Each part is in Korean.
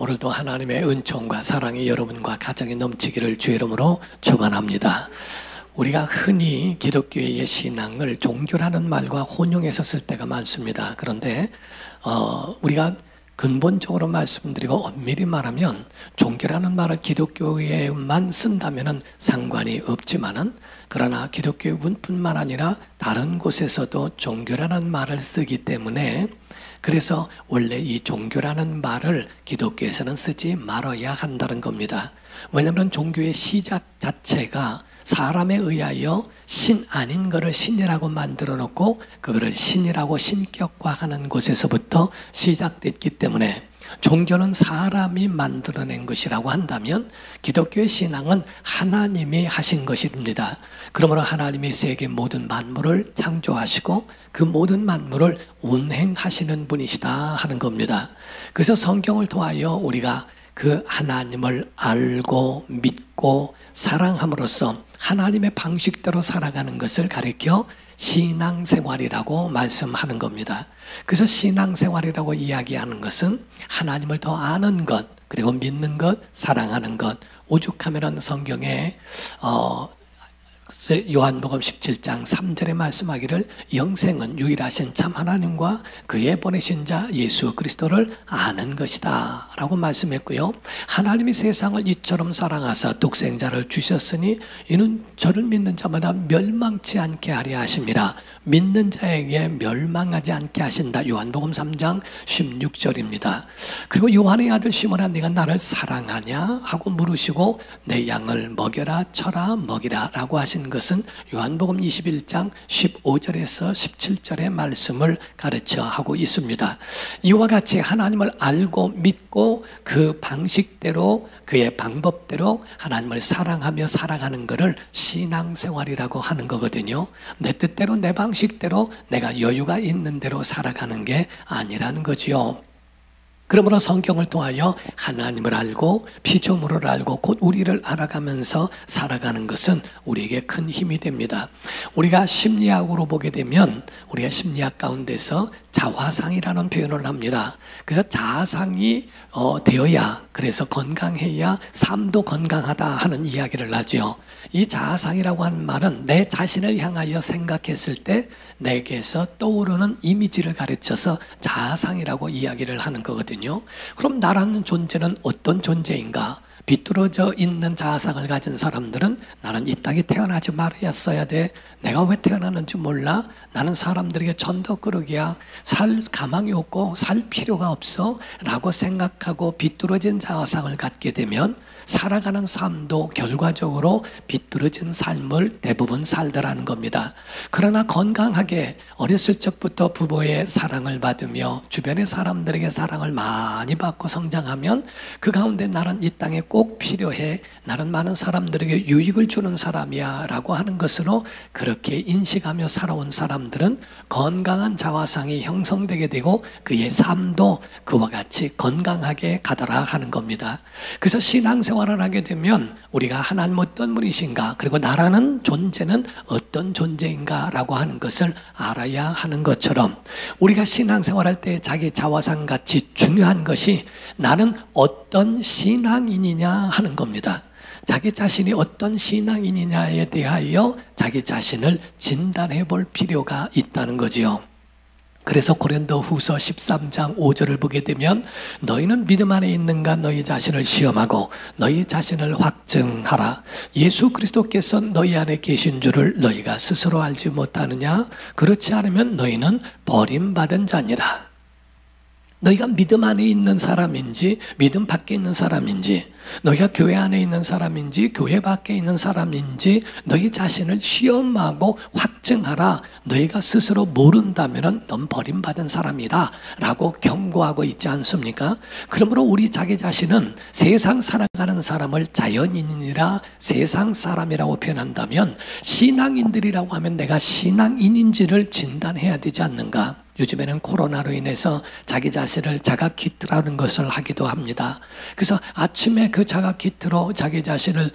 오늘도 하나님의 은총과 사랑이 여러분과 가정에 넘치기를 주의 이름으로 축원합니다. 우리가 흔히 기독교의 신앙을 종교라는 말과 혼용해서 쓸 때가 많습니다. 그런데 우리가 근본적으로 말씀드리고 엄밀히 말하면 종교라는 말을 기독교에만 쓴다면 상관이 없지만은, 그러나 기독교뿐만 아니라 다른 곳에서도 종교라는 말을 쓰기 때문에, 그래서 원래 이 종교라는 말을 기독교에서는 쓰지 말아야 한다는 겁니다. 왜냐하면 종교의 시작 자체가 사람에 의하여 신 아닌 것을 신이라고 만들어 놓고 그거를 신이라고 신격화하는 곳에서부터 시작됐기 때문에, 종교는 사람이 만들어낸 것이라고 한다면 기독교의 신앙은 하나님이 하신 것입니다. 그러므로 하나님이 세계 모든 만물을 창조하시고 그 모든 만물을 운행하시는 분이시다 하는 겁니다. 그래서 성경을 통하여 우리가 그 하나님을 알고 믿고 사랑함으로써 하나님의 방식대로 살아가는 것을 가리켜 신앙생활이라고 말씀하는 겁니다. 그래서 신앙생활이라고 이야기하는 것은 하나님을 더 아는 것, 그리고 믿는 것, 사랑하는 것. 오죽하면 성경에 요한복음 17장 3절에 말씀하기를 영생은 유일하신 참 하나님과 그의 보내신 자 예수 그리스도를 아는 것이다 라고 말씀했고요. 하나님이 세상을 이처럼 사랑하사 독생자를 주셨으니 이는 저를 믿는 자마다 멸망치 않게 하려 하심이라. 믿는 자에게 멸망하지 않게 하신다. 요한복음 3장 16절입니다. 그리고 요한의 아들 시몬아 네가 나를 사랑하냐 하고 물으시고 내 양을 먹여라 쳐라 먹이라 라고 하신 것은 요한복음 21장 15절에서 17절의 말씀을 가르쳐 하고 있습니다. 이와 같이 하나님을 알고 믿고 그 방식대로 그의 방법대로 하나님을 사랑하며 살아가는 것을 신앙생활이라고 하는 거거든요. 내 뜻대로 내 방식대로 내가 여유가 있는 대로 살아가는 게 아니라는 거지요. 그러므로 성경을 통하여 하나님을 알고 피조물을 알고 곧 우리를 알아가면서 살아가는 것은 우리에게 큰 힘이 됩니다. 우리가 심리학으로 보게 되면 우리가 심리학 가운데서 자화상이라는 표현을 합니다. 그래서 자아상이 되어야, 그래서 건강해야 삶도 건강하다 하는 이야기를 하죠. 이 자아상이라고 하는 말은 내 자신을 향하여 생각했을 때 내게서 떠오르는 이미지를 가르쳐서 자아상이라고 이야기를 하는 거거든요. 그럼 나라는 존재는 어떤 존재인가? 비뚤어져 있는 자아상을 가진 사람들은 나는 이 땅에 태어나지 말았어야 돼. 내가 왜 태어나는지 몰라. 나는 사람들에게 전도그릇이야. 살 가망이 없고 살 필요가 없어 라고 생각하고 비뚤어진 자아상을 갖게 되면 살아가는 삶도 결과적으로 비뚤어진 삶을 대부분 살더라는 겁니다. 그러나 건강하게 어렸을 적부터 부모의 사랑을 받으며 주변의 사람들에게 사랑을 많이 받고 성장하면 그 가운데 나는 이 땅에 꼭 필요해, 나는 많은 사람들에게 유익을 주는 사람이야 라고 하는 것으로 그렇게 인식하며 살아온 사람들은 건강한 자화상이 형성되게 되고 그의 삶도 그와 같이 건강하게 가더라 하는 겁니다. 그래서 신앙생활을 하게 되면 우리가 하나님 어떤 분이신가, 그리고 나라는 존재는 어떤 존재인가 라고 하는 것을 알아야 하는 것처럼, 우리가 신앙생활할 때 자기 자화상 같이 중요한 것이 나는 어떤 신앙인이냐 하는 겁니다. 자기 자신이 어떤 신앙인이냐에 대하여 자기 자신을 진단해 볼 필요가 있다는 거지요. 그래서 고린도후서 13장 5절을 보게 되면 너희는 믿음 안에 있는가 너희 자신을 시험하고 너희 자신을 확증하라. 예수 그리스도께서 너희 안에 계신 줄을 너희가 스스로 알지 못하느냐? 그렇지 않으면 너희는 버림받은 자니라. 너희가 믿음 안에 있는 사람인지 믿음 밖에 있는 사람인지, 너희가 교회 안에 있는 사람인지 교회 밖에 있는 사람인지 너희 자신을 시험하고 확증하라. 너희가 스스로 모른다면 넌 버림받은 사람이다 라고 경고하고 있지 않습니까? 그러므로 우리 자기 자신은 세상 살아가는 사람을 자연인이라 세상 사람이라고 표현한다면 신앙인들이라고 하면 내가 신앙인인지를 진단해야 되지 않는가? 요즘에는 코로나로 인해서 자기 자신을 자가키트라는 것을 하기도 합니다. 그래서 아침에 그 자가키트로 자기 자신을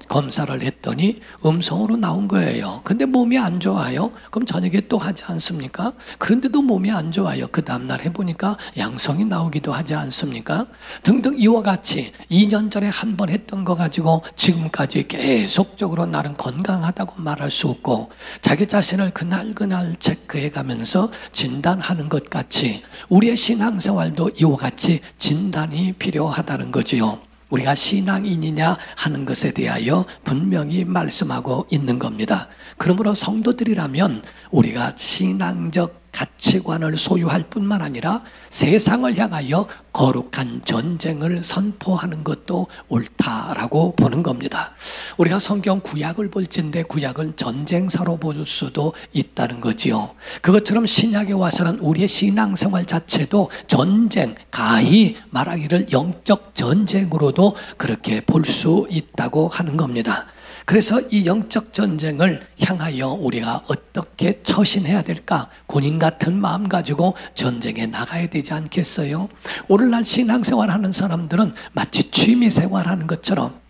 검사를 했더니 음성으로 나온 거예요. 근데 몸이 안 좋아요. 그럼 저녁에 또 하지 않습니까? 그런데도 몸이 안 좋아요. 그 다음날 해보니까 양성이 나오기도 하지 않습니까? 등등 이와 같이 2년 전에 한 번 했던 거 가지고 지금까지 계속적으로 나는 건강하다고 말할 수 없고, 자기 자신을 그날 체크해 가면서 진단하는 것 같이 우리의 신앙생활도 이와 같이 진단이 필요하다는 거지요. 우리가 신앙인이냐 하는 것에 대하여 분명히 말씀하고 있는 겁니다. 그러므로 성도들이라면 우리가 신앙적 가치관을 소유할 뿐만 아니라 세상을 향하여 거룩한 전쟁을 선포하는 것도 옳다라고 보는 겁니다. 우리가 성경 구약을 볼진데 구약은 전쟁사로 볼 수도 있다는 거지요. 그것처럼 신약에 와서는 우리의 신앙생활 자체도 전쟁, 가히 말하기를 영적 전쟁으로도 그렇게 볼 수 있다고 하는 겁니다. 그래서 이 영적 전쟁을 향하여 우리가 어떻게 처신해야 될까? 군인 같은 마음 가지고 전쟁에 나가야 되지 않겠어요? 오늘날 신앙생활 하는 사람들은 마치 취미생활 하는 것처럼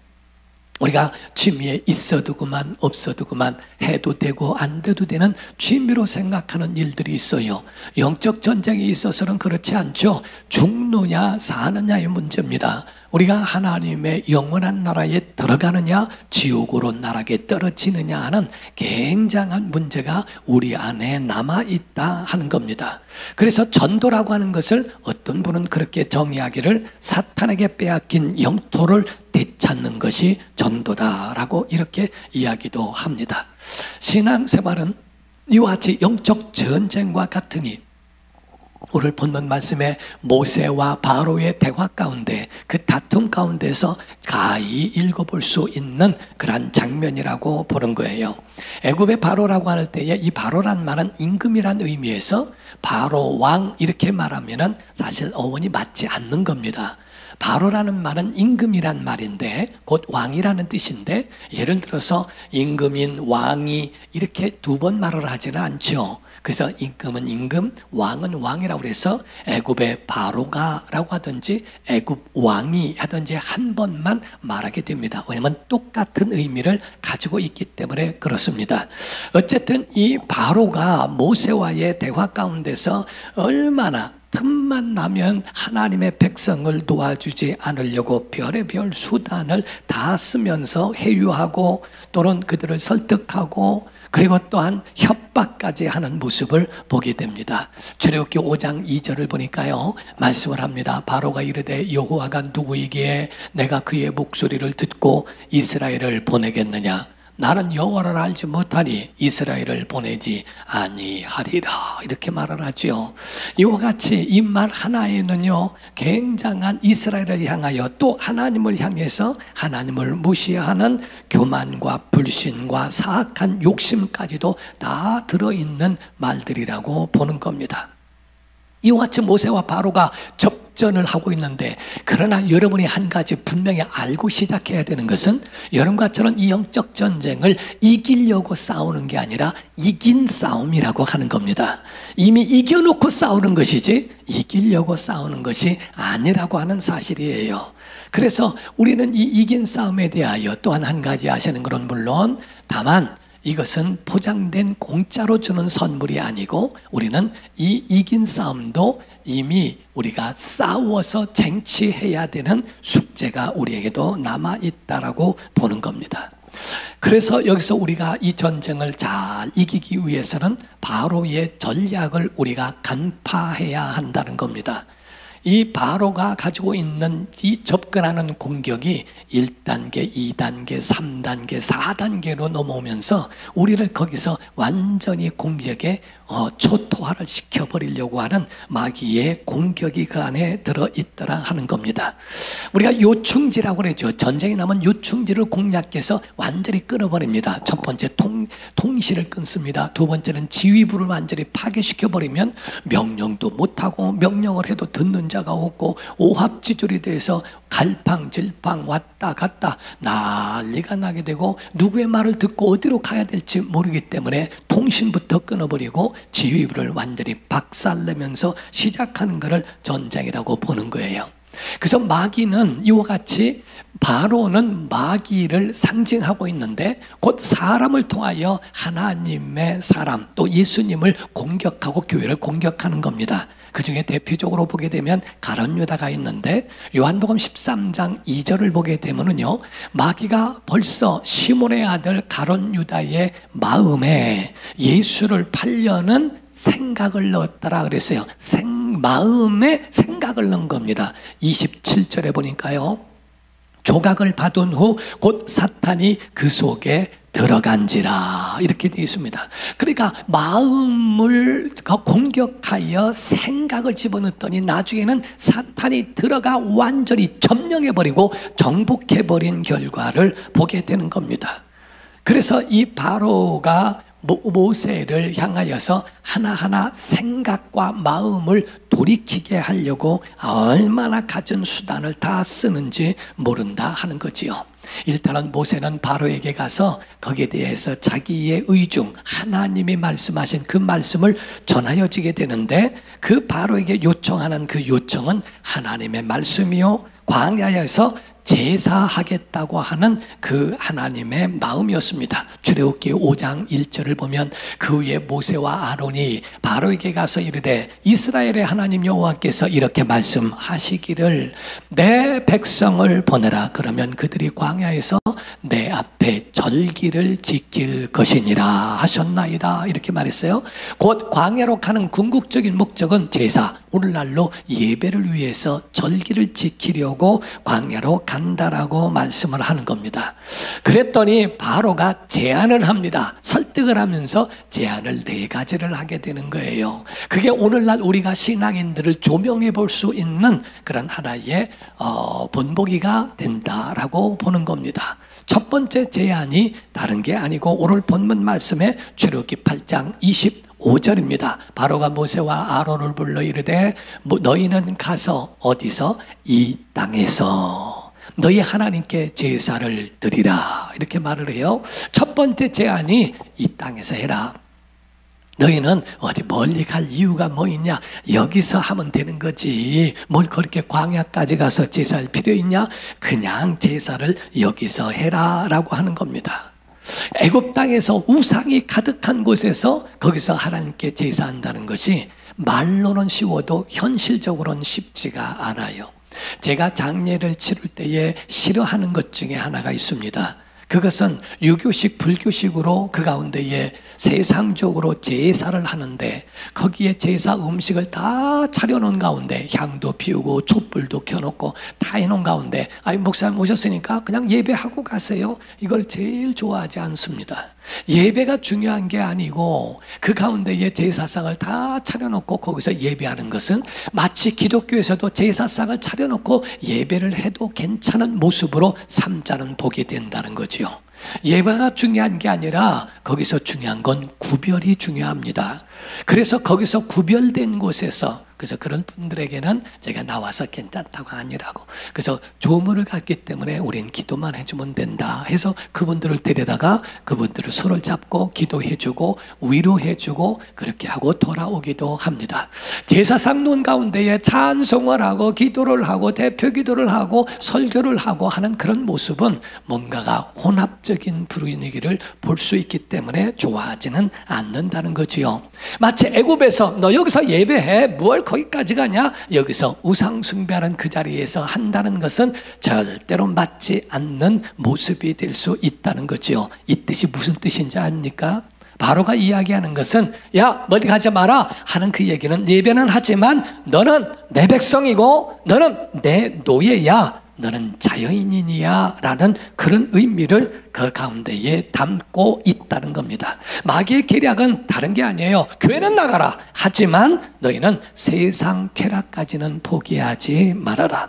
우리가 취미에 있어도 그만 없어도 그만 해도 되고 안 돼도 되는 취미로 생각하는 일들이 있어요. 영적 전쟁에 있어서는 그렇지 않죠. 죽느냐 사느냐의 문제입니다. 우리가 하나님의 영원한 나라에 들어가느냐 지옥으로 나락에 떨어지느냐 하는 굉장한 문제가 우리 안에 남아있다 하는 겁니다. 그래서 전도라고 하는 것을 어떤 분은 그렇게 정의하기를 사탄에게 빼앗긴 영토를 되찾는 것이 전도다라고 이렇게 이야기도 합니다. 신앙생활은 이와 같이 영적 전쟁과 같으니 오늘 본문 말씀에 모세와 바로의 대화 가운데 그 다툼 가운데서 가히 읽어볼 수 있는 그런 장면이라고 보는 거예요. 애굽의 바로라고 할 때에 이 바로란 말은 임금이란 의미에서 바로 왕 이렇게 말하면은 사실 어원이 맞지 않는 겁니다. 바로라는 말은 임금이란 말인데 곧 왕이라는 뜻인데, 예를 들어서 임금인 왕이 이렇게 두 번 말을 하지는 않죠. 그래서 임금은 임금, 왕은 왕이라고 해서 애굽의 바로가라고 하든지 애굽 왕이 하든지 한 번만 말하게 됩니다. 왜냐하면 똑같은 의미를 가지고 있기 때문에 그렇습니다. 어쨌든 이 바로가 모세와의 대화 가운데서 얼마나 틈만 나면 하나님의 백성을 도와주지 않으려고 별의별 수단을 다 쓰면서 회유하고 또는 그들을 설득하고 그리고 또한 협박까지 하는 모습을 보게 됩니다. 출애굽기 5장 2절을 보니까요 말씀을 합니다. 바로가 이르되 여호와가 누구이기에 내가 그의 목소리를 듣고 이스라엘을 보내겠느냐? 나는 여호와를 알지 못하니 이스라엘을 보내지 아니하리라 이렇게 말을 하죠. 이와 같이 이 말 하나에는요 굉장한 이스라엘을 향하여 또 하나님을 향해서 하나님을 무시하는 교만과 불신과 사악한 욕심까지도 다 들어있는 말들이라고 보는 겁니다. 이와 같이 모세와 바로가 접전을 하고 있는데, 그러나 여러분이 한 가지 분명히 알고 시작해야 되는 것은 여러분과 저는 이 영적 전쟁을 이기려고 싸우는 게 아니라 이긴 싸움이라고 하는 겁니다. 이미 이겨놓고 싸우는 것이지 이기려고 싸우는 것이 아니라고 하는 사실이에요. 그래서 우리는 이 이긴 싸움에 대하여 또한 한 가지 아시는 것은 물론 다만 이것은 포장된 공짜로 주는 선물이 아니고 우리는 이 이긴 싸움도 이미 우리가 싸워서 쟁취해야 되는 숙제가 우리에게도 남아있다라고 보는 겁니다. 그래서 여기서 우리가 이 전쟁을 잘 이기기 위해서는 바로의 전략을 우리가 간파해야 한다는 겁니다. 이 바로가 가지고 있는 이 접근하는 공격이 1단계, 2단계, 3단계, 4단계로 넘어오면서 우리를 거기서 완전히 공격에 초토화를 시켜버리려고 하는 마귀의 공격이 그 안에 들어있더라 하는 겁니다. 우리가 요충지라고 그러죠. 전쟁이 나면 요충지를 공략해서 완전히 끊어버립니다. 첫 번째 통시를 끊습니다. 두 번째는 지휘부를 완전히 파괴시켜버리면 명령도 못하고 명령을 해도 듣는 자가 없고 오합지졸이 돼서 갈팡질팡 왔다 갔다 난리가 나게 되고 누구의 말을 듣고 어디로 가야 될지 모르기 때문에 통신부터 끊어버리고 지휘부를 완전히 박살내면서 시작하는 것을 전쟁이라고 보는 거예요. 그래서 마귀는 이와 같이 바로는 마귀를 상징하고 있는데 곧 사람을 통하여 하나님의 사람 또 예수님을 공격하고 교회를 공격하는 겁니다. 그 중에 대표적으로 보게 되면 가룟 유다가 있는데 요한복음 13장 2절을 보게 되면은요, 마귀가 벌써 시몬의 아들 가룟 유다의 마음에 예수를 팔려는 생각을 넣었더라 그랬어요. 마음에 생각을 넣은 겁니다. 27절에 보니까요, 조각을 받은 후 곧 사탄이 그 속에 들어간지라 이렇게 되어 있습니다. 그러니까 마음을 공격하여 생각을 집어넣더니 나중에는 사탄이 들어가 완전히 점령해버리고 정복해버린 결과를 보게 되는 겁니다. 그래서 이 바로가 모세를 향하여서 하나하나 생각과 마음을 돌이키게 하려고 얼마나 갖은 수단을 다 쓰는지 모른다 하는 거지요. 일단은 모세는 바로에게 가서 거기에 대해서 자기의 의중, 하나님이 말씀하신 그 말씀을 전하여 지게 되는데, 그 바로에게 요청하는 그 요청은 하나님의 말씀이요, 광야에서 제사하겠다고 하는 그 하나님의 마음이었습니다. 출애굽기 5장 1절을 보면 그 후에 모세와 아론이 바로에게 가서 이르되 이스라엘의 하나님 여호와께서 이렇게 말씀하시기를 내 백성을 보내라. 그러면 그들이 광야에서 내 앞에 절기를 지킬 것이니라 하셨나이다. 이렇게 말했어요. 곧 광야로 가는 궁극적인 목적은 제사, 오늘날로 예배를 위해서 절기를 지키려고 광야로 간다라고 말씀을 하는 겁니다. 그랬더니 바로가 제안을 합니다. 설득을 하면서 제안을 4가지를 하게 되는 거예요. 그게 오늘날 우리가 신앙인들을 조명해 볼 수 있는 그런 하나의 본보기가 된다라고 보는 겁니다. 첫 번째 제안이 다른 게 아니고 오늘 본문 말씀에 출애굽기 8장 25절입니다. 바로가 모세와 아론을 불러 이르되 너희는 가서 어디서 이 땅에서 너희 하나님께 제사를 드리라 이렇게 말을 해요. 첫 번째 제안이 이 땅에서 해라. 너희는 어디 멀리 갈 이유가 뭐 있냐? 여기서 하면 되는 거지. 뭘 그렇게 광야까지 가서 제사할 필요 있냐? 그냥 제사를 여기서 해라 라고 하는 겁니다. 애굽 땅에서 우상이 가득한 곳에서 거기서 하나님께 제사한다는 것이 말로는 쉬워도 현실적으로는 쉽지가 않아요. 제가 장례를 치를 때에 싫어하는 것 중에 하나가 있습니다. 그것은 유교식, 불교식으로 그 가운데에 세상적으로 제사를 하는데 거기에 제사 음식을 다 차려놓은 가운데 향도 피우고 촛불도 켜놓고 다 해놓은 가운데 목사님 오셨으니까 그냥 예배하고 가세요. 이걸 제일 좋아하지 않습니다. 예배가 중요한 게 아니고 그 가운데에 제사상을 다 차려놓고 거기서 예배하는 것은 마치 기독교에서도 제사상을 차려놓고 예배를 해도 괜찮은 모습으로 삼자는 보게 된다는 거지요. 예배가 중요한 게 아니라 거기서 중요한 건 구별이 중요합니다. 그래서 거기서 구별된 곳에서 그래서 그런 분들에게는 제가 나와서 괜찮다고 아니라고, 그래서 조문을 갖기 때문에 우린 기도만 해주면 된다 해서 그분들을 데려다가 그분들을 손을 잡고 기도해주고 위로해주고 그렇게 하고 돌아오기도 합니다. 제사상론 가운데에 찬송을 하고 기도를 하고 대표 기도를 하고 설교를 하고 하는 그런 모습은 뭔가가 혼합적인 분위기를 볼 수 있기 때문에 좋아하지는 않는다는 거지요. 마치 애굽에서 너 여기서 예배해, 뭘 거기까지 가냐? 여기서 우상 숭배하는 그 자리에서 한다는 것은 절대로 맞지 않는 모습이 될 수 있다는 거지요. 이 뜻이 무슨 뜻인지 아닙니까? 바로가 이야기하는 것은 야 멀리 가지 마라 하는 그 얘기는 예배는 하지만 너는 내 백성이고 너는 내 노예야, 너는 자연인이야 라는 그런 의미를 그 가운데에 담고 있다는 겁니다. 마귀의 계략은 다른 게 아니에요. 교회는 나가라. 하지만 너희는 세상 쾌락까지는 포기하지 말아라.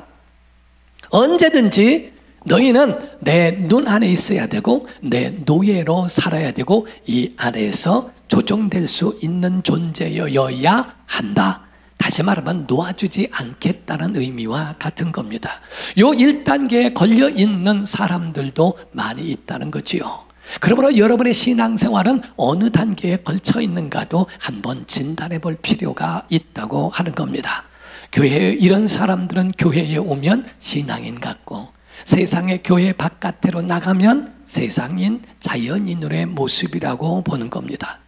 언제든지 너희는 내 눈 안에 있어야 되고 내 노예로 살아야 되고 이 안에서 조정될 수 있는 존재여야 한다. 다시 말하면 놓아주지 않겠다는 의미와 같은 겁니다. 요 1단계에 걸려있는 사람들도 많이 있다는 거지요. 그러므로 여러분의 신앙생활은 어느 단계에 걸쳐 있는가도 한번 진단해 볼 필요가 있다고 하는 겁니다. 교회에 이런 사람들은 교회에 오면 신앙인 같고, 세상의 교회 바깥으로 나가면 세상인 자연인의 모습이라고 보는 겁니다.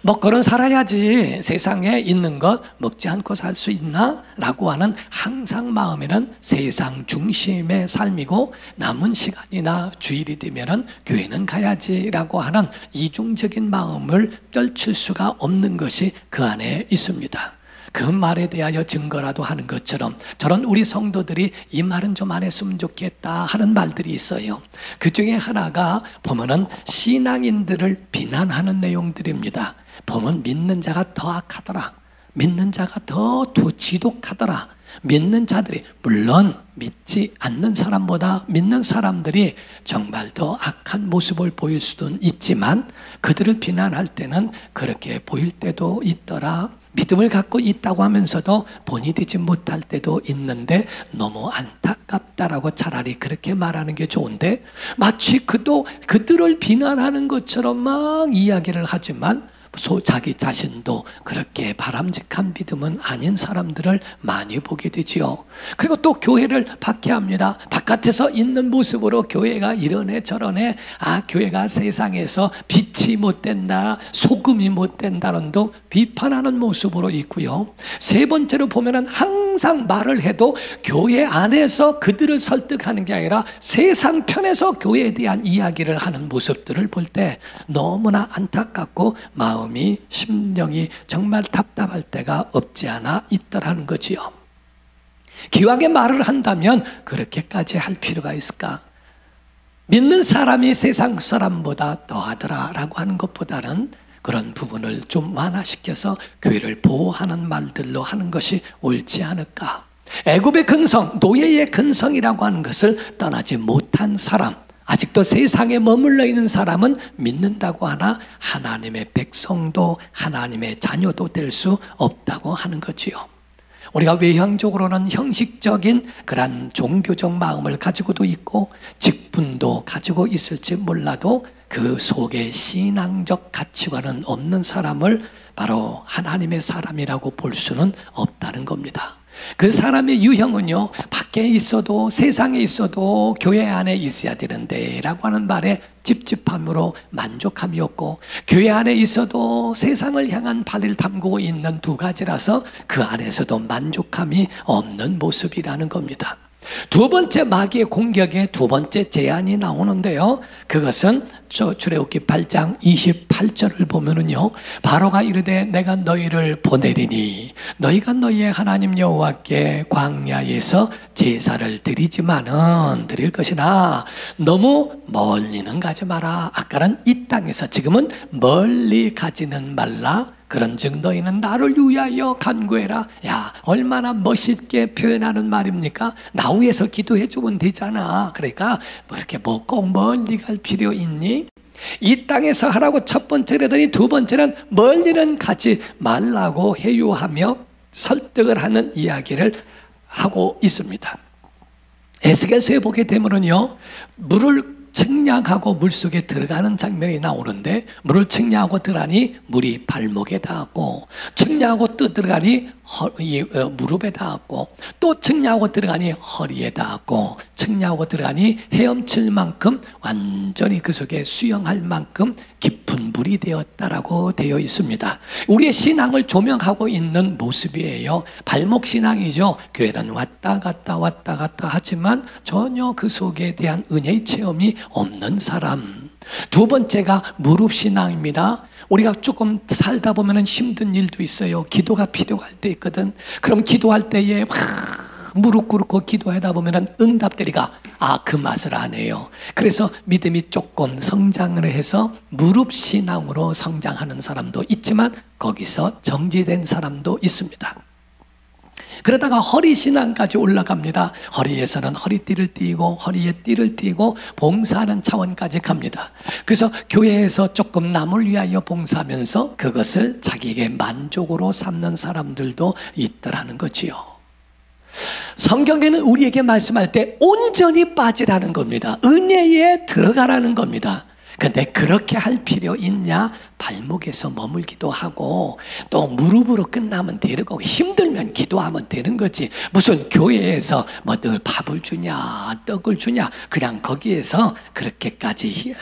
먹고는 살아야지 세상에 있는 것 먹지 않고 살 수 있나? 라고 하는 항상 마음에는 세상 중심의 삶이고, 남은 시간이나 주일이 되면은 교회는 가야지 라고 하는 이중적인 마음을 떨칠 수가 없는 것이 그 안에 있습니다. 그 말에 대하여 증거라도 하는 것처럼 저런 우리 성도들이 이 말은 좀 안 했으면 좋겠다 하는 말들이 있어요. 그 중에 하나가 보면은 신앙인들을 비난하는 내용들입니다. 보면 믿는 자가 더 악하더라, 믿는 자가 더 지독하더라, 믿는 자들이, 물론 믿지 않는 사람보다 믿는 사람들이 정말 더 악한 모습을 보일 수도 있지만, 그들을 비난할 때는 그렇게 보일 때도 있더라. 믿음을 갖고 있다고 하면서도 본이 되지 못할 때도 있는데 너무 안타깝다라고 차라리 그렇게 말하는 게 좋은데, 마치 그들을 비난하는 것처럼 막 이야기를 하지만 자기 자신도 그렇게 바람직한 믿음은 아닌 사람들을 많이 보게 되지요. 그리고 또 교회를 박해합니다. 바깥에서 있는 모습으로 교회가 이러네 저러네, 교회가 세상에서 빛이 못 된다, 소금이 못 된다는 등 비판하는 모습으로 있고요. 세 번째로 보면은 항상 말을 해도 교회 안에서 그들을 설득하는 게 아니라 세상 편에서 교회에 대한 이야기를 하는 모습들을 볼 때 너무나 안타깝고 마음이, 심령이 정말 답답할 때가 없지 않아 있더라는 거지요. 기왕에 말을 한다면 그렇게까지 할 필요가 있을까? 믿는 사람이 세상 사람보다 더하더라 라고 하는 것보다는 그런 부분을 좀 완화시켜서 교회를 보호하는 말들로 하는 것이 옳지 않을까? 애굽의 근성, 노예의 근성이라고 하는 것을 떠나지 못한 사람, 아직도 세상에 머물러 있는 사람은 믿는다고 하나 하나님의 백성도 하나님의 자녀도 될 수 없다고 하는 거지요. 우리가 외형적으로는 형식적인 그런 종교적 마음을 가지고도 있고 직분도 가지고 있을지 몰라도 그 속에 신앙적 가치관은 없는 사람을 바로 하나님의 사람이라고 볼 수는 없다는 겁니다. 그 사람의 유형은요, 밖에 있어도 세상에 있어도 교회 안에 있어야 되는데 라고 하는 말에 찝찝함으로 만족함이 없고, 교회 안에 있어도 세상을 향한 발을 담그고 있는 두 가지라서 그 안에서도 만족함이 없는 모습이라는 겁니다. 두 번째 마귀의 공격의 두 번째 제안이 나오는데요, 그것은 출애굽기 8장 28절을 보면은요, 바로가 이르되 내가 너희를 보내리니 너희가 너희의 하나님 여호와께 광야에서 제사를 드릴 것이나 너무 멀리는 가지 마라. 아까는 이 땅에서, 지금은 멀리 가지는 말라. 그런즉 너희는 나를 위하여 간구해라. 야, 얼마나 멋있게 표현하는 말입니까? 나 위해서 기도해 주면 되잖아. 그러니까 그렇게 꼭 멀리 갈 필요 있니? 이 땅에서 하라고 첫 번째라더니 두 번째는 멀리는 가지 말라고 해유하며 설득을 하는 이야기를 하고 있습니다. 에스겔서에 보게 되면요, 물을 측량하고 물속에 들어가는 장면이 나오는데, 물을 측량하고 들어가니 물이 발목에 닿았고, 측량하고 또 들어가니 무릎에 닿았고, 또 측량하고 들어가니 허리에 닿았고, 측량하고 들어가니 헤엄칠 만큼 완전히 그 속에 수영할 만큼 깊은 물이 되었다라고 되어 있습니다. 우리의 신앙을 조명하고 있는 모습이에요. 발목 신앙이죠. 교회는 왔다 갔다 하지만 전혀 그 속에 대한 은혜의 체험이 없는 사람. 두 번째가 무릎 신앙입니다. 우리가 조금 살다 보면 힘든 일도 있어요. 기도가 필요할 때 있거든. 그럼 기도할 때에 막 무릎 꿇고 기도하다 보면 응답되리가 그 맛을 안 해요. 그래서 믿음이 조금 성장을 해서 무릎 신앙으로 성장하는 사람도 있지만 거기서 정지된 사람도 있습니다. 그러다가 허리 신앙까지 올라갑니다. 허리에서는 허리띠를 띠고 허리에 띠를 띠고 봉사하는 차원까지 갑니다. 그래서 교회에서 조금 남을 위하여 봉사하면서 그것을 자기에게 만족으로 삼는 사람들도 있더라는 거지요. 성경에는 우리에게 말씀할 때 온전히 빠지라는 겁니다. 은혜에 들어가라는 겁니다. 근데 그렇게 할 필요 있냐? 발목에서 머물기도 하고 또 무릎으로 끝나면 되는 거고 힘들면 기도하면 되는 거지. 무슨 교회에서 뭐 늘 밥을 주냐 떡을 주냐 그냥 거기에서 그렇게까지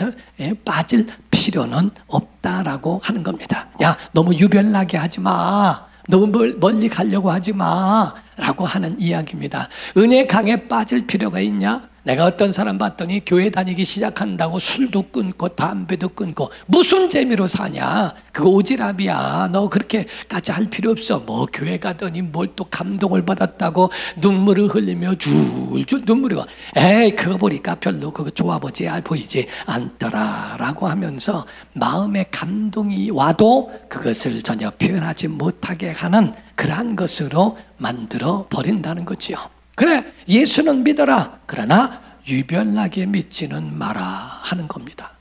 빠질 필요는 없다라고 하는 겁니다. 야, 너무 유별나게 하지 마. 너무 멀리 가려고 하지 마 라고 하는 이야기입니다. 은혜 강에 빠질 필요가 있냐? 내가 어떤 사람 봤더니 교회 다니기 시작한다고 술도 끊고 담배도 끊고 무슨 재미로 사냐? 그거 오지랖이야. 너 그렇게까지 할 필요 없어. 뭐 교회 가더니 뭘 또 감동을 받았다고 눈물을 흘리며 줄줄 눈물이 와. 에이 그거 보니까 별로 그거 좋아 보이지 않더라 라고 하면서 마음에 감동이 와도 그것을 전혀 표현하지 못하게 하는 그러한 것으로 만들어 버린다는 거지요. 그래, 예수는 믿어라. 그러나 유별나게 믿지는 마라 하는 겁니다.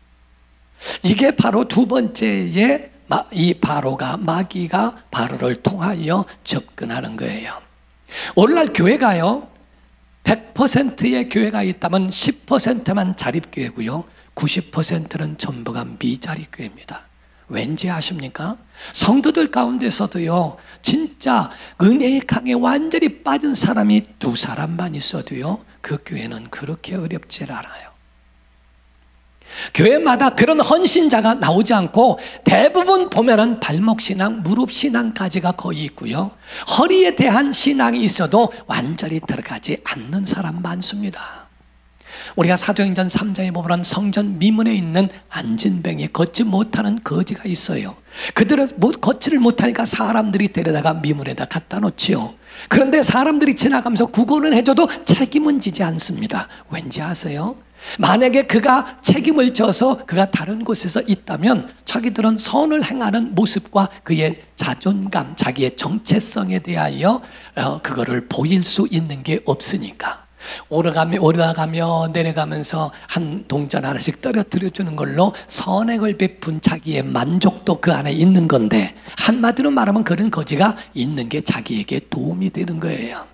이게 바로 두 번째의 이 바로가 마귀가 바로를 통하여 접근하는 거예요. 오늘날 교회가요 100%의 교회가 있다면 10%만 자립교회고요 90%는 전부가 미자립교회입니다. 왠지 아십니까? 성도들 가운데서도요 진짜 은혜의 강에 완전히 빠진 사람이 2사람만 있어도요 그 교회는 그렇게 어렵지 않아요. 교회마다 그런 헌신자가 나오지 않고 대부분 보면은 발목신앙, 무릎신앙까지가 거의 있고요 허리에 대한 신앙이 있어도 완전히 들어가지 않는 사람 많습니다. 우리가 사도행전 3장에 보면 성전 미문에 있는 안진뱅이 걷지 못하는 거지가 있어요. 그들은 걷지를 못하니까 사람들이 데려다가 미문에다 갖다 놓지요. 그런데 사람들이 지나가면서 구걸은 해줘도 책임은 지지 않습니다. 왠지 아세요? 만약에 그가 책임을 져서 그가 다른 곳에서 있다면 자기들은 선을 행하는 모습과 그의 자존감, 자기의 정체성에 대하여 그거를 보일 수 있는 게 없으니까 올라가며 내려가면서 한 동전 하나씩 떨어뜨려 주는 걸로 선행을 베푼 자기의 만족도 그 안에 있는 건데 한마디로 말하면 그런 거지가 있는 게 자기에게 도움이 되는 거예요.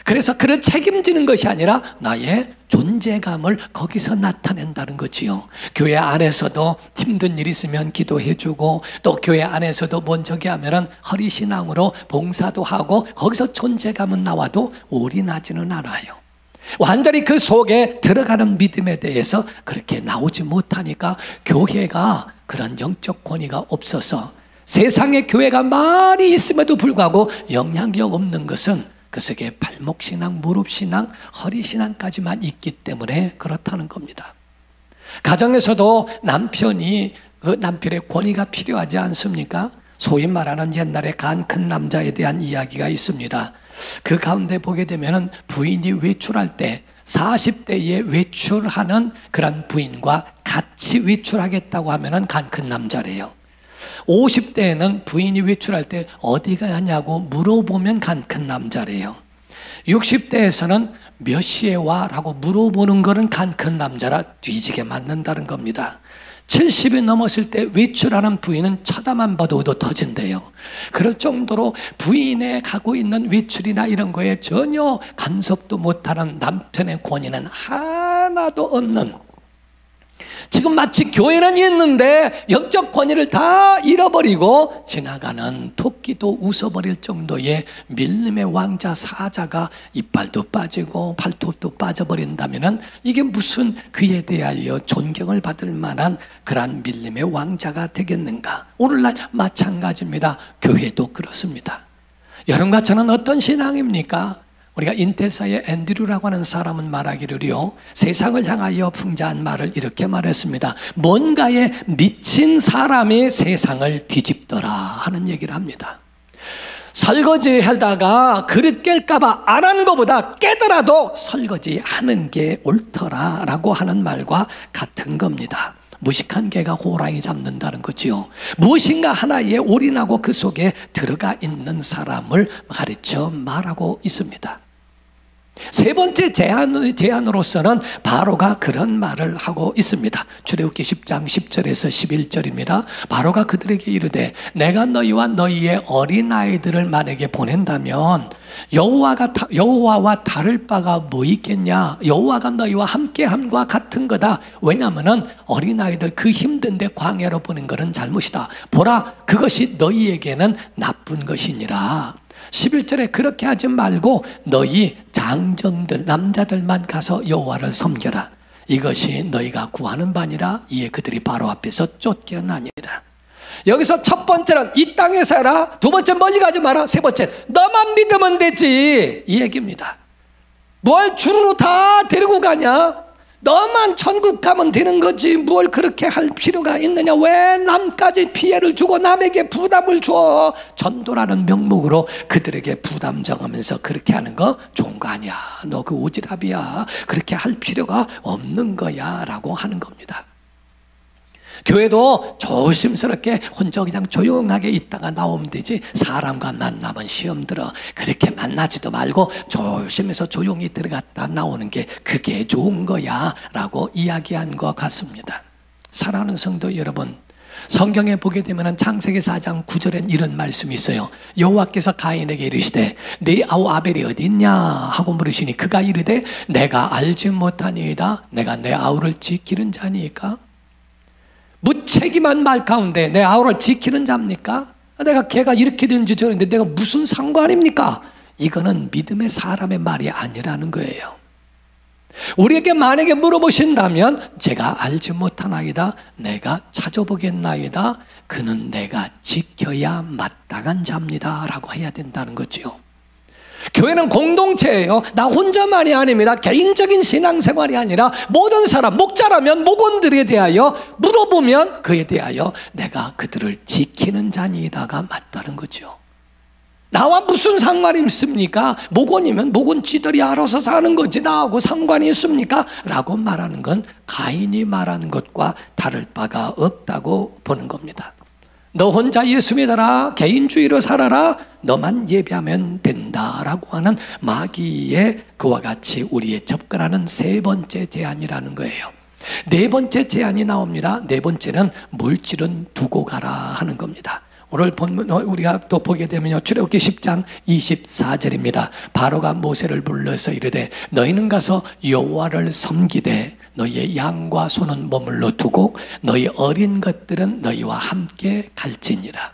그래서 그를 책임지는 것이 아니라 나의 존재감을 거기서 나타낸다는 거지요. 교회 안에서도 힘든 일 있으면 기도해 주고 또 교회 안에서도 먼저기 하면은 허리신앙으로 봉사도 하고 거기서 존재감은 나와도 올인하지는 않아요. 완전히 그 속에 들어가는 믿음에 대해서 그렇게 나오지 못하니까 교회가 그런 영적 권위가 없어서 세상에 교회가 많이 있음에도 불구하고 영향력 없는 것은 그 속에 발목신앙, 무릎신앙, 허리신앙까지만 있기 때문에 그렇다는 겁니다. 가정에서도 남편이 그 남편의 권위가 필요하지 않습니까? 소위 말하는 옛날에 간 큰 남자에 대한 이야기가 있습니다. 그 가운데 보게 되면 부인이 외출할 때 40대에 외출하는 그런 부인과 같이 외출하겠다고 하면 간 큰 남자래요. 50대에는 부인이 외출할 때 어디 가냐고 물어보면 간 큰 남자래요. 60대에서는 몇 시에 와? 라고 물어보는 거는 간 큰 남자라 뒤지게 맞는다는 겁니다. 70이 넘었을 때 외출하는 부인은 쳐다만 봐도 터진대요. 그럴 정도로 부인의 가고 있는 외출이나 이런 거에 전혀 간섭도 못하는 남편의 권위는 하나도 없는, 지금 마치 교회는 있는데 영적 권위를 다 잃어버리고 지나가는 토끼도 웃어버릴 정도의 밀림의 왕자 사자가 이빨도 빠지고 발톱도 빠져버린다면 이게 무슨 그에 대하여 존경을 받을 만한 그러한 밀림의 왕자가 되겠는가? 오늘날 마찬가지입니다. 교회도 그렇습니다. 여러분과 저는 어떤 신앙입니까? 우리가 인테사의 앤드류라고 하는 사람은 말하기를요, 세상을 향하여 풍자한 말을 이렇게 말했습니다. 뭔가에 미친 사람이 세상을 뒤집더라 하는 얘기를 합니다. 설거지 하다가 그릇 깰까봐 안 하는 것보다 깨더라도 설거지 하는 게 옳더라 라고 하는 말과 같은 겁니다. 무식한 개가 호랑이 잡는다는 거지요. 무엇인가 하나에 올인하고 그 속에 들어가 있는 사람을 가르쳐 말하고 있습니다. 세 번째 제안으로서는 바로가 그런 말을 하고 있습니다. 출애굽기 10장 10절에서 11절입니다. 바로가 그들에게 이르되 내가 너희와 너희의 어린아이들을 만약에 보낸다면 여호와와 다를 바가 뭐 있겠냐? 여호와가 너희와 함께함과 같은 거다. 왜냐하면 어린아이들 그 힘든데 광야로 보낸 것은 잘못이다. 보라, 그것이 너희에게는 나쁜 것이니라. 11절에 그렇게 하지 말고 너희 장정들 남자들만 가서 여호와를 섬겨라. 이것이 너희가 구하는 바니라. 이에 그들이 바로 앞에서 쫓겨나니라. 여기서 첫 번째는 이 땅에서 해라. 두 번째 멀리 가지 마라. 세 번째 너만 믿으면 되지, 이 얘기입니다. 뭘 주르르 다 데리고 가냐? 너만 천국 가면 되는 거지 뭘 그렇게 할 필요가 있느냐? 왜 남까지 피해를 주고 남에게 부담을 줘? 전도라는 명목으로 그들에게 부담 정하면서 그렇게 하는 거 좋은 거 아니야. 너 그 오지랖이야. 그렇게 할 필요가 없는 거야 라고 하는 겁니다. 교회도 조심스럽게 혼자 그냥 조용하게 있다가 나오면 되지, 사람과 만나면 시험 들어. 그렇게 만나지도 말고 조심해서 조용히 들어갔다 나오는 게 그게 좋은 거야 라고 이야기한 것 같습니다. 사랑하는 성도 여러분, 성경에 보게 되면 창세기 4장 9절엔 이런 말씀이 있어요. 여호와께서 가인에게 이르시되 네 아우 아벨이 어디 있냐 하고 물으시니 그가 이르되 내가 알지 못하니이다. 내가 내 아우를 지키는 자니까. 무책임한 말 가운데 내 아우를 지키는 자입니까? 내가 걔가 이렇게 되는지 저런데 내가 무슨 상관입니까? 이거는 믿음의 사람의 말이 아니라는 거예요. 우리에게 만약에 물어보신다면 제가 알지 못하나이다. 내가 찾아보겠나이다. 그는 내가 지켜야 마땅한 자입니다 라고 해야 된다는 거죠. 교회는 공동체예요. 나 혼자만이 아닙니다. 개인적인 신앙생활이 아니라 모든 사람, 목자라면 목원들에 대하여 물어보면 그에 대하여 내가 그들을 지키는 자니다가 맞다는 거죠. 나와 무슨 상관이 있습니까? 목원이면 목원 지들이 알아서 사는 거지 나하고 상관이 있습니까? 라고 말하는 건 가인이 말하는 것과 다를 바가 없다고 보는 겁니다. 너 혼자 예수 믿어라, 개인주의로 살아라, 너만 예배하면 된다라고 하는 마귀의 그와 같이 우리의 접근하는 세 번째 제안이라는 거예요. 네 번째 제안이 나옵니다. 네 번째는 물질은 두고 가라 하는 겁니다. 오늘 본문 우리가 또 보게 되면요, 출애굽기 10장 24절입니다. 바로가 모세를 불러서 이르되 너희는 가서 여호와를 섬기되 너희의 양과 소는 머물러 두고 너희 어린 것들은 너희와 함께 갈지니라.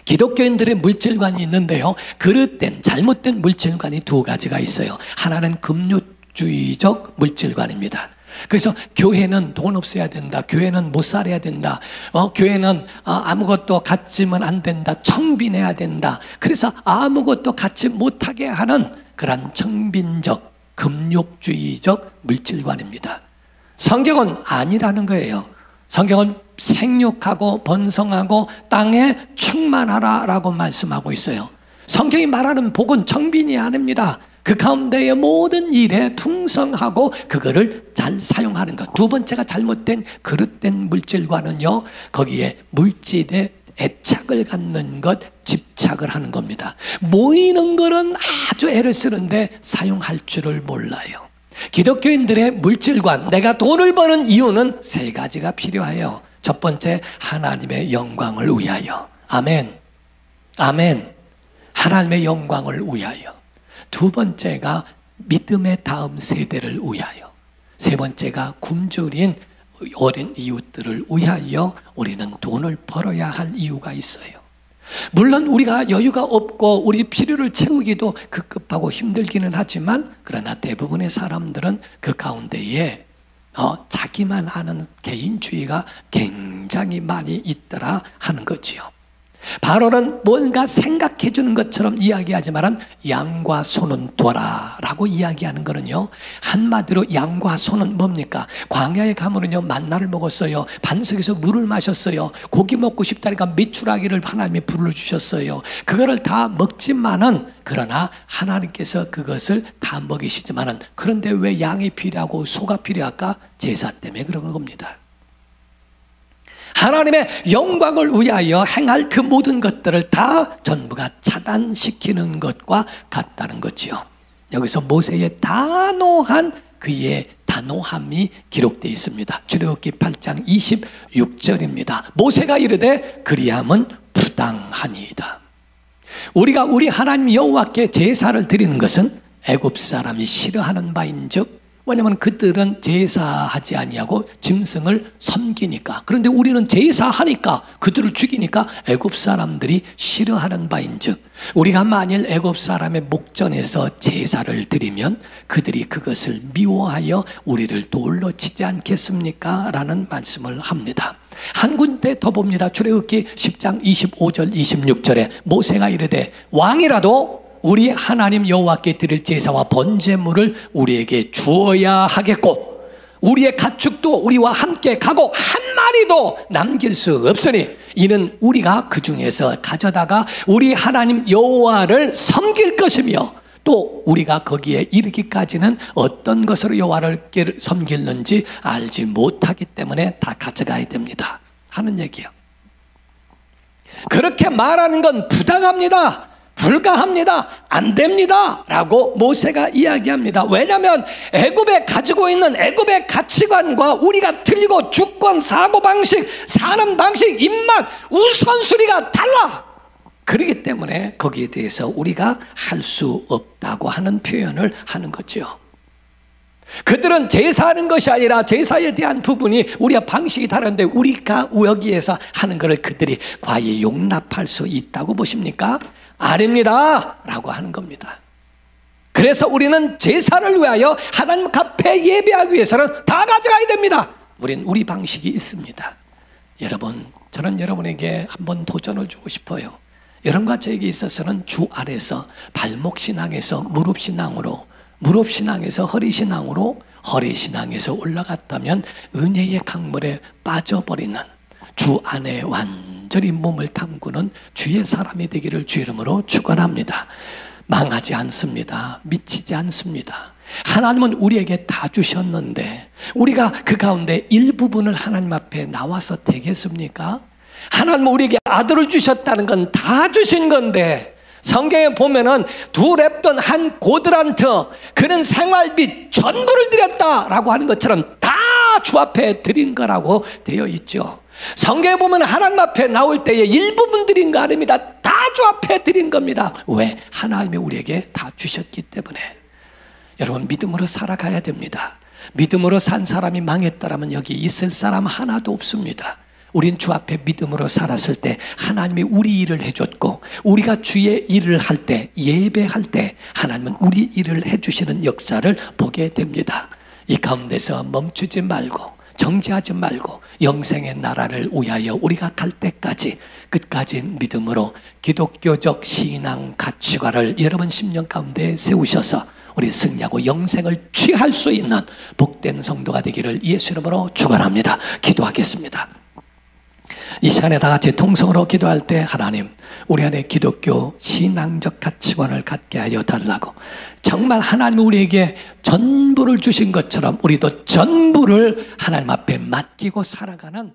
기독교인들의 물질관이 있는데요, 그릇된 잘못된 물질관이 두 가지가 있어요. 하나는 금욕주의적 물질관입니다. 그래서 교회는 돈 없어야 된다, 교회는 못 살아야 된다, 교회는 아무것도 갖지면 안 된다, 청빈해야 된다. 그래서 아무것도 갖지 못하게 하는 그런 청빈적 금욕주의적 물질관입니다. 성경은 아니라는 거예요. 성경은 생육하고 번성하고 땅에 충만하라라고 말씀하고 있어요. 성경이 말하는 복은 청빈이 아닙니다. 그 가운데의 모든 일에 풍성하고 그거를 잘 사용하는 것. 두 번째가 잘못된 그릇된 물질과는요, 거기에 물질에 애착을 갖는 것, 집착을 하는 겁니다. 모이는 거는 아주 애를 쓰는데 사용할 줄을 몰라요. 기독교인들의 물질관, 내가 돈을 버는 이유는 세 가지가 필요해요. 첫 번째, 하나님의 영광을 위하여. 아멘. 아멘. 하나님의 영광을 위하여. 두 번째가 믿음의 다음 세대를 위하여. 세 번째가 굶주린 어린 이웃들을 위하여 우리는 돈을 벌어야 할 이유가 있어요. 물론 우리가 여유가 없고 우리 필요를 채우기도 급급하고 힘들기는 하지만, 그러나 대부분의 사람들은 그 가운데에 자기만 아는 개인주의가 굉장히 많이 있더라 하는 거지요. 바로는 뭔가 생각해 주는 것처럼 이야기하지만 양과 소는 둬라 라고 이야기하는 거는요, 한마디로 양과 소는 뭡니까? 광야에 가면은요, 만나를 먹었어요. 반석에서 물을 마셨어요. 고기 먹고 싶다니까 메추라기를 하나님이 불러주셨어요. 그거를 다 먹지만은, 그러나 하나님께서 그것을 다 먹이시지만은, 그런데 왜 양이 필요하고 소가 필요할까? 제사 때문에 그런 겁니다. 하나님의 영광을 위하여 행할 그 모든 것들을 다 전부가 차단시키는 것과 같다는 거지요. 여기서 모세의 단호한 그의 단호함이 기록되어 있습니다. 출애굽기 8장 26절입니다. 모세가 이르되 그리함은 부당하니이다. 우리가 우리 하나님 여호와께 제사를 드리는 것은 애굽 사람이 싫어하는 바인즉, 왜냐하면 그들은 제사하지 아니하고 짐승을 섬기니까. 그런데 우리는 제사하니까, 그들을 죽이니까 애굽 사람들이 싫어하는 바인즉, 우리가 만일 애굽 사람의 목전에서 제사를 드리면 그들이 그것을 미워하여 우리를 돌로 치지 않겠습니까? 라는 말씀을 합니다. 한 군데 더 봅니다. 출애굽기 10장 25절 26절에 모세가 이르되 왕이라도 우리 하나님 여호와께 드릴 제사와 번제물을 우리에게 주어야 하겠고, 우리의 가축도 우리와 함께 가고 한 마리도 남길 수 없으니 이는 우리가 그 중에서 가져다가 우리 하나님 여호와를 섬길 것이며, 또 우리가 거기에 이르기까지는 어떤 것으로 여호와를 섬길는지 알지 못하기 때문에 다 가져가야 됩니다 하는 얘기예요. 그렇게 말하는 건 부당합니다, 불가합니다, 안 됩니다 라고 모세가 이야기합니다. 왜냐하면 애굽에 가지고 있는 애굽의 가치관과 우리가 틀리고, 주권, 사고방식, 사는 방식, 입맛, 우선순위가 달라. 그렇기 때문에 거기에 대해서 우리가 할 수 없다고 하는 표현을 하는 거죠. 그들은 제사하는 것이 아니라 제사에 대한 부분이 우리와 방식이 다른데 우리가 여기에서 하는 것을 그들이 과연 용납할 수 있다고 보십니까? 아닙니다 라고 하는 겁니다. 그래서 우리는 제사를 위하여 하나님 앞에 예배하기 위해서는 다 가져가야 됩니다. 우리는 우리 방식이 있습니다. 여러분, 저는 여러분에게 한번 도전을 주고 싶어요. 여러분과 저에게 있어서는 주 안에서 발목신앙에서 무릎신앙으로, 무릎신앙에서 허리신앙으로, 허리신앙에서 올라갔다면 은혜의 강물에 빠져버리는, 주 안에 완전히 몸을 담그는 주의 사람이 되기를 주 이름으로 축원합니다. 망하지 않습니다. 미치지 않습니다. 하나님은 우리에게 다 주셨는데 우리가 그 가운데 일부분을 하나님 앞에 나와서 되겠습니까? 하나님은 우리에게 아들을 주셨다는 건 다 주신 건데, 성경에 보면은 두 랩돈 한 고드란트, 그는 생활비 전부를 드렸다라고 하는 것처럼 다 주 앞에 드린 거라고 되어 있죠. 성경에 보면 하나님 앞에 나올 때에 일부분 드린 거 아닙니다. 다 주 앞에 드린 겁니다. 왜? 하나님이 우리에게 다 주셨기 때문에. 여러분, 믿음으로 살아가야 됩니다. 믿음으로 산 사람이 망했더라면 여기 있을 사람 하나도 없습니다. 우린 주 앞에 믿음으로 살았을 때 하나님이 우리 일을 해줬고, 우리가 주의 일을 할 때, 예배할 때 하나님은 우리 일을 해주시는 역사를 보게 됩니다. 이 가운데서 멈추지 말고 정지하지 말고 영생의 나라를 위하여 우리가 갈 때까지 끝까지 믿음으로 기독교적 신앙 가치관을 여러분 심령 가운데 세우셔서 우리 승리하고 영생을 취할 수 있는 복된 성도가 되기를 예수 이름으로 축원합니다. 기도하겠습니다. 이 시간에 다 같이 통성으로 기도할 때 하나님, 우리 안에 기독교 신앙적 가치관을 갖게 하여 달라고, 정말 하나님 우리에게 전부를 주신 것처럼 우리도 전부를 하나님 앞에 맡기고 살아가는